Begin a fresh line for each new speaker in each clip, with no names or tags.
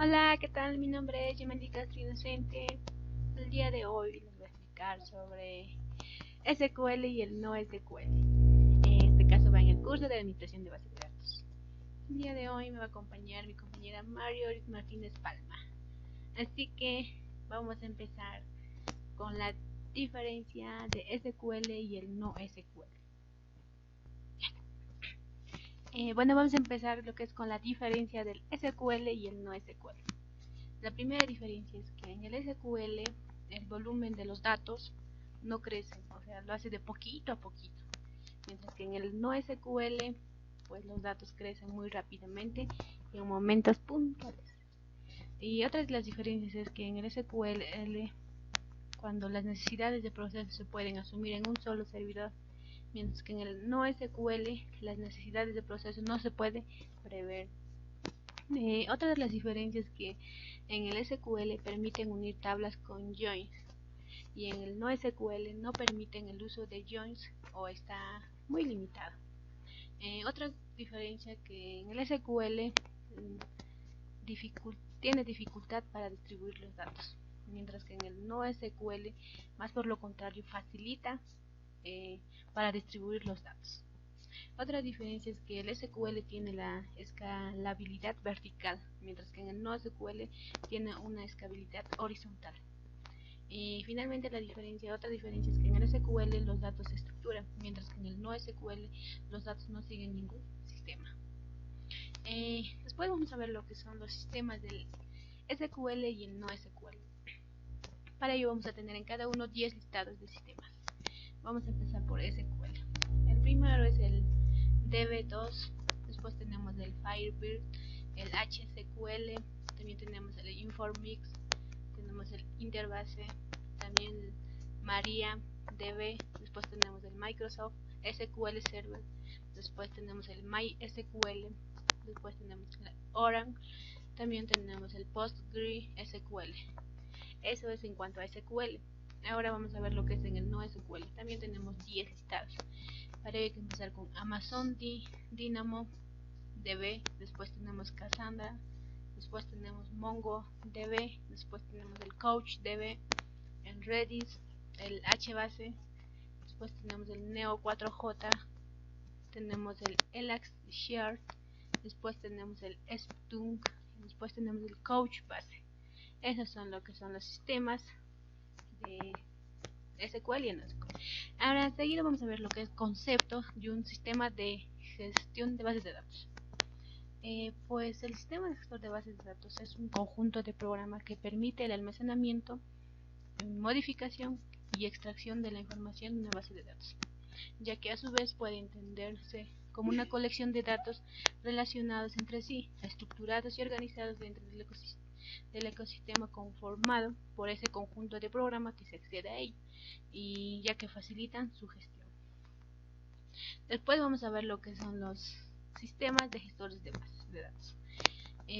Hola, ¿qué tal? Mi nombre es Yemendi Castro Inocente. El día de hoy les voy a explicar sobre SQL y el no SQL. En este caso va en el curso de Administración de Bases de Datos. El día de hoy me va a acompañar mi compañera Marjorie Martínez Palma. Así que vamos a empezar con la diferencia de SQL y el no SQL. Vamos a empezar lo que es con la diferencia del SQL y el no SQL. La primera diferencia es que en el SQL el volumen de los datos no crece, o sea, lo hace de poquito a poquito, mientras que en el no SQL pues los datos crecen muy rápidamente y en momentos puntuales. Y otra de las diferencias es que en el SQL, cuando las necesidades de proceso se pueden asumir en un solo servidor, mientras que en el no SQL las necesidades de proceso no se puede prever. Otra de las diferencias es que en el SQL permiten unir tablas con joins y en el no SQL no permiten el uso de joins o está muy limitado. Otra diferencia que en el SQL tiene dificultad para distribuir los datos, mientras que en el no SQL más por lo contrario facilita para distribuir los datos. Otra diferencia es que el SQL tiene la escalabilidad vertical, mientras que en el no SQL tiene una escalabilidad horizontal. Y finalmente otra diferencia es que en el SQL los datos se estructuran, mientras que en el no SQL los datos no siguen ningún sistema. Después vamos a ver lo que son los sistemas del SQL y el no SQL. Para ello vamos a tener en cada uno 10 listados de sistemas. Vamos a empezar por SQL. El primero es el DB2, después tenemos el Firebird, el HSQL, también tenemos el Informix, tenemos el Interbase, también el MariaDB, después tenemos el Microsoft SQL Server, después tenemos el MySQL, después tenemos el Oracle, también tenemos el PostgreSQL. Eso es en cuanto a SQL. Ahora vamos a ver lo que es en el no SQL. También tenemos 10 listados. Para ello hay que empezar con Amazon DynamoDB, después tenemos Cassandra, después tenemos MongoDB, después tenemos el CouchDB, el Redis, el HBase, después tenemos el Neo4j, tenemos el Elasticsearch, después tenemos el Splunk, después tenemos el Couchbase. Esos son lo que son los sistemas de SQL y no SQL. Ahora seguido vamos a ver lo que es concepto de un sistema de gestión de bases de datos. Pues el sistema de gestor de bases de datos es un conjunto de programas que permite el almacenamiento, modificación y extracción de la información de una base de datos, ya que a su vez puede entenderse como una colección de datos relacionados entre sí, estructurados y organizados dentro del ecosistema conformado por ese conjunto de programas que se accede a ello, y ya que facilitan su gestión. Después vamos a ver lo que son los sistemas de gestores de bases de datos.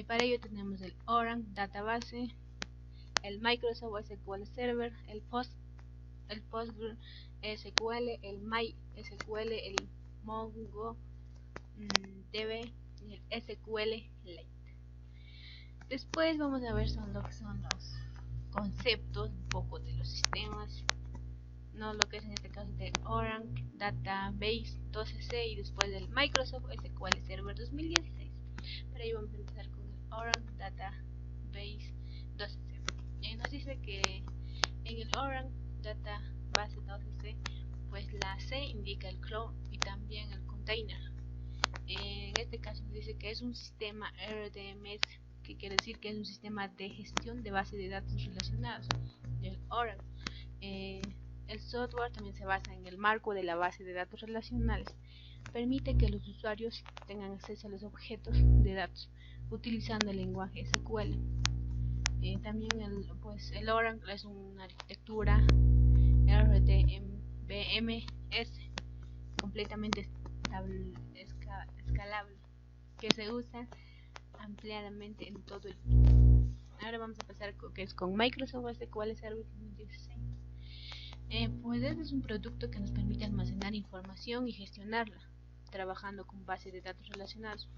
Para ello tenemos el Oracle Database, el Microsoft SQL Server, el PostgreSQL, el MySQL, el MongoDB y el SQLite. Después vamos a ver lo que son los conceptos, un poco de los sistemas, no lo que es en este caso de Oracle Database 12c y después del Microsoft SQL Server 2016. Para ello vamos a empezar con el Oracle Database 12c. Nos dice que en el Oracle Database 12c pues la C indica el cloud y también el container. En este caso nos dice que es un sistema RDMS, que quiere decir que es un sistema de gestión de bases de datos relacionados del Oracle. El software también se basa en el marco de la base de datos relacionales. Permite que los usuarios tengan acceso a los objetos de datos utilizando el lenguaje SQL. También el Oracle es una arquitectura RDBMS completamente escalable que se usa ampliadamente en todo el mundo. Ahora vamos a empezar con Microsoft SQL Server 2016. Pues este es un producto que nos permite almacenar información y gestionarla, trabajando con bases de datos relacionados,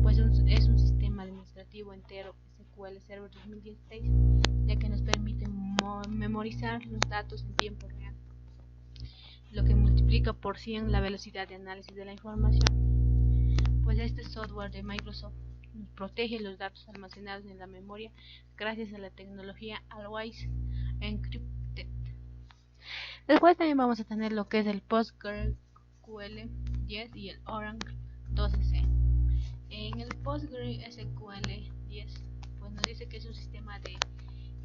pues es un sistema administrativo entero MySQL Server 2016, ya que nos permite memorizar los datos en tiempo real, lo que multiplica por 100 la velocidad de análisis de la información. Pues este software de Microsoft nos protege los datos almacenados en la memoria gracias a la tecnología Always Encrypted. Después también vamos a tener lo que es el PostgreSQL 10 y el Oracle 12c. En el PostgreSQL 10 pues nos dice que es un sistema de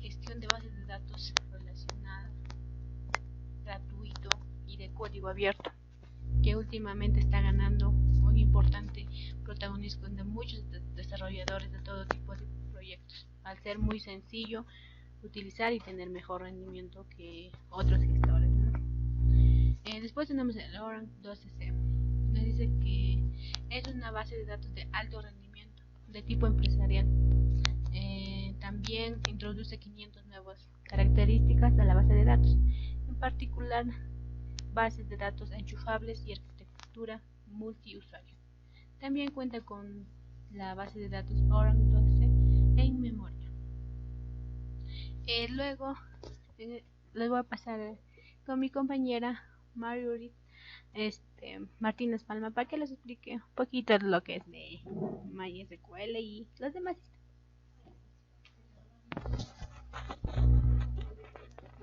gestión de bases de datos relacionada, gratuito y de código abierto, que últimamente está ganando un importante protagonismo de muchos desarrolladores de todo tipo de proyectos, al ser muy sencillo utilizar y tener mejor rendimiento que otros gestores, ¿no? Después tenemos el Oracle 12c. Nos dice que es una base de datos de alto rendimiento de tipo empresarial. También introduce 500 nuevas características a la base de datos, en particular bases de datos enchufables y arquitectura multiusuario. También cuenta con la base de datos Oracle 12 en memoria. Luego les voy a pasar con mi compañera Marjorie Martínez Palma para que les explique un poquito lo que es de MySQL y los demás.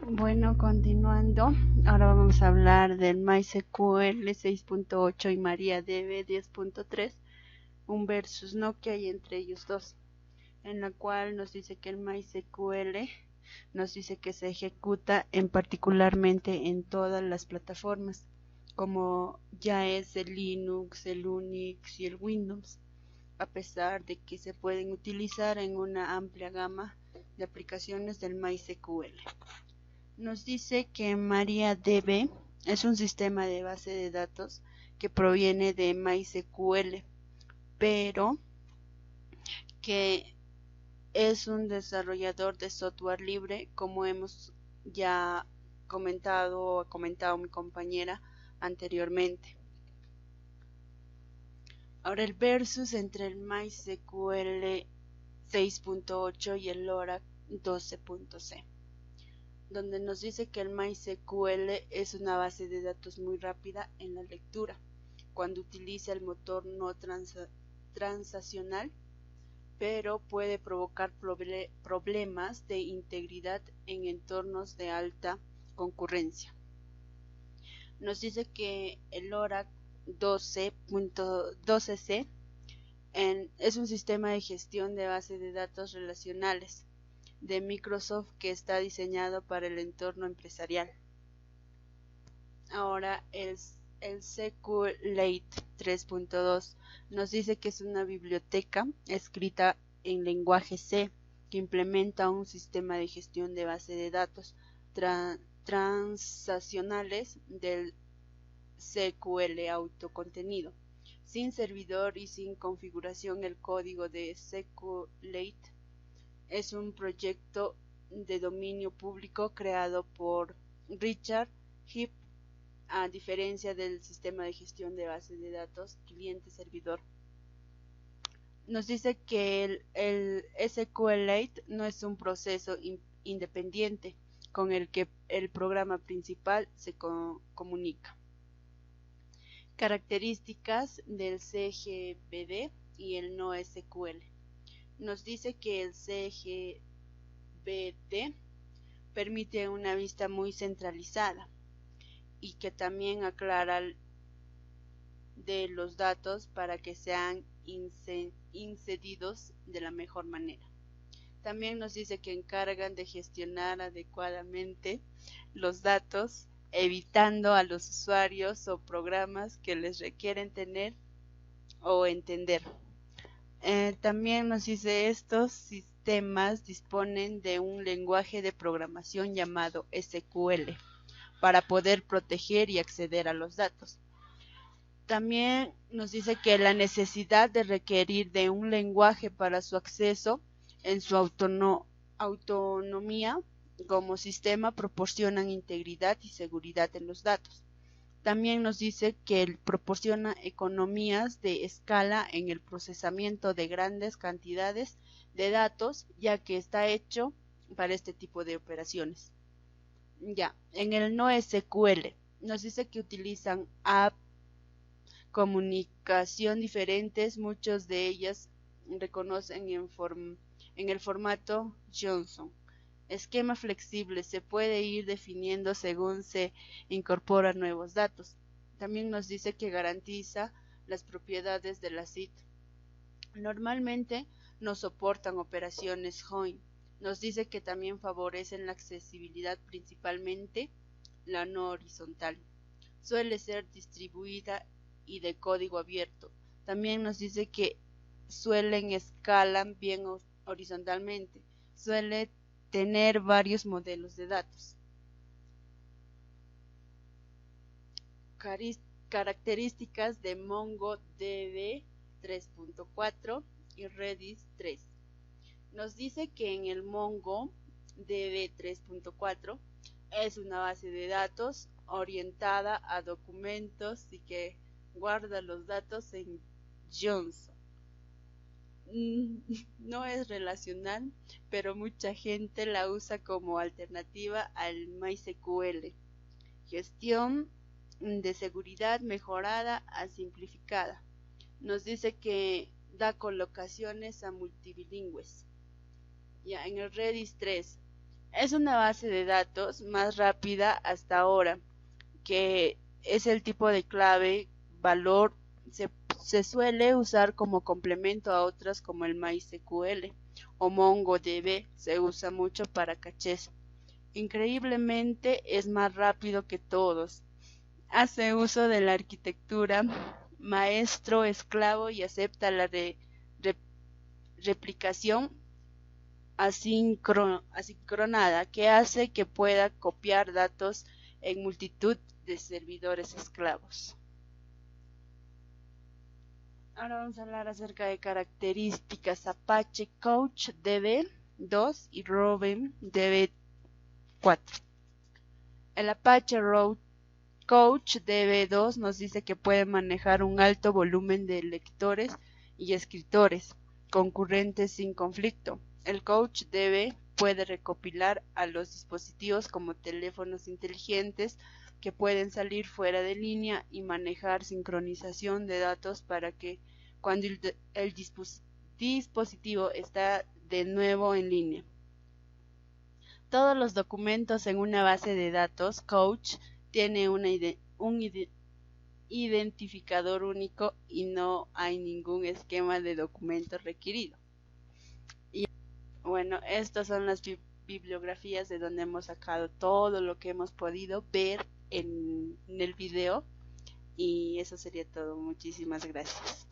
Bueno, continuando, ahora vamos a hablar del MySQL 6.8 y MariaDB 10.3, un versus no que hay entre ellos dos, en la cual nos dice que el MySQL nos dice que se ejecuta particularmente en todas las plataformas, como ya es el Linux, el Unix y el Windows, a pesar de que se pueden utilizar en una amplia gama de aplicaciones del MySQL. Nos dice que MariaDB es un sistema de base de datos que proviene de MySQL, pero que es un desarrollador de software libre, como hemos ya comentado mi compañera anteriormente. Ahora el versus entre el MySQL 6.8 y el Oracle 12.c, donde nos dice que el MySQL es una base de datos muy rápida en la lectura, cuando utiliza el motor no transaccional, pero puede provocar problemas de integridad en entornos de alta concurrencia. Nos dice que el Oracle 12.12c es un sistema de gestión de bases de datos relacionales de Microsoft que está diseñado para el entorno empresarial. Ahora el SQLite 3.2 nos dice que es una biblioteca escrita en lenguaje C que implementa un sistema de gestión de base de datos transaccionales del SQL autocontenido. Sin servidor y sin configuración, el código de SQLite es un proyecto de dominio público creado por Richard Heep, a diferencia del sistema de gestión de bases de datos cliente-servidor. Nos dice que el SQLite no es un proceso independiente con el que el programa principal se comunica. Características del CGBD y el NoSQL. Nos dice que el CGBD permite una vista muy centralizada y que también aclara de los datos para que sean inservidos de la mejor manera. También nos dice que encargan de gestionar adecuadamente los datos, evitando a los usuarios o programas que les requieren tener o entender. También nos dice estos sistemas disponen de un lenguaje de programación llamado SQL para poder proteger y acceder a los datos. También nos dice que la necesidad de requerir de un lenguaje para su acceso en su autonomía como sistema proporcionan integridad y seguridad en los datos. También nos dice que proporciona economías de escala en el procesamiento de grandes cantidades de datos, ya que está hecho para este tipo de operaciones. Ya, en el NoSQL nos dice que utilizan apps comunicación diferentes, muchos de ellas reconocen en el formato JSON. Esquema flexible, se puede ir definiendo según se incorporan nuevos datos. También nos dice que garantiza las propiedades de la CID. Normalmente no soportan operaciones join. Nos dice que también favorecen la accesibilidad, principalmente la no horizontal. Suele ser distribuida y de código abierto. También nos dice que escalan bien horizontalmente. Suele tener varios modelos de datos. Características de MongoDB 3.4 y Redis 3. Nos dice que en el MongoDB 3.4 es una base de datos orientada a documentos y que guarda los datos en JSON. No es relacional, pero mucha gente la usa como alternativa al MySQL. Gestión de seguridad mejorada a simplificada. Nos dice que da colocaciones a multilingües. Ya en el Redis 3 es una base de datos más rápida hasta ahora, que es el tipo de clave valor se suele usar como complemento a otras como el MySQL o MongoDB. Se usa mucho para cachés. Increíblemente es más rápido que todos. Hace uso de la arquitectura maestro-esclavo y acepta la replicación asincronada, que hace que pueda copiar datos en multitud de servidores esclavos. Ahora vamos a hablar acerca de características Apache Coach DB 2 y Robin DB 4. El Apache Coach DB2 nos dice que puede manejar un alto volumen de lectores y escritores concurrentes sin conflicto. El Coach DB puede recopilar a los dispositivos como teléfonos inteligentes que pueden salir fuera de línea y manejar sincronización de datos para que cuando el dispositivo está de nuevo en línea. Todos los documentos en una base de datos Coach tiene un identificador único y no hay ningún esquema de documentos requerido. Y bueno, estas son las bibliografías de donde hemos sacado todo lo que hemos podido ver en el video, y eso sería todo. Muchísimas gracias.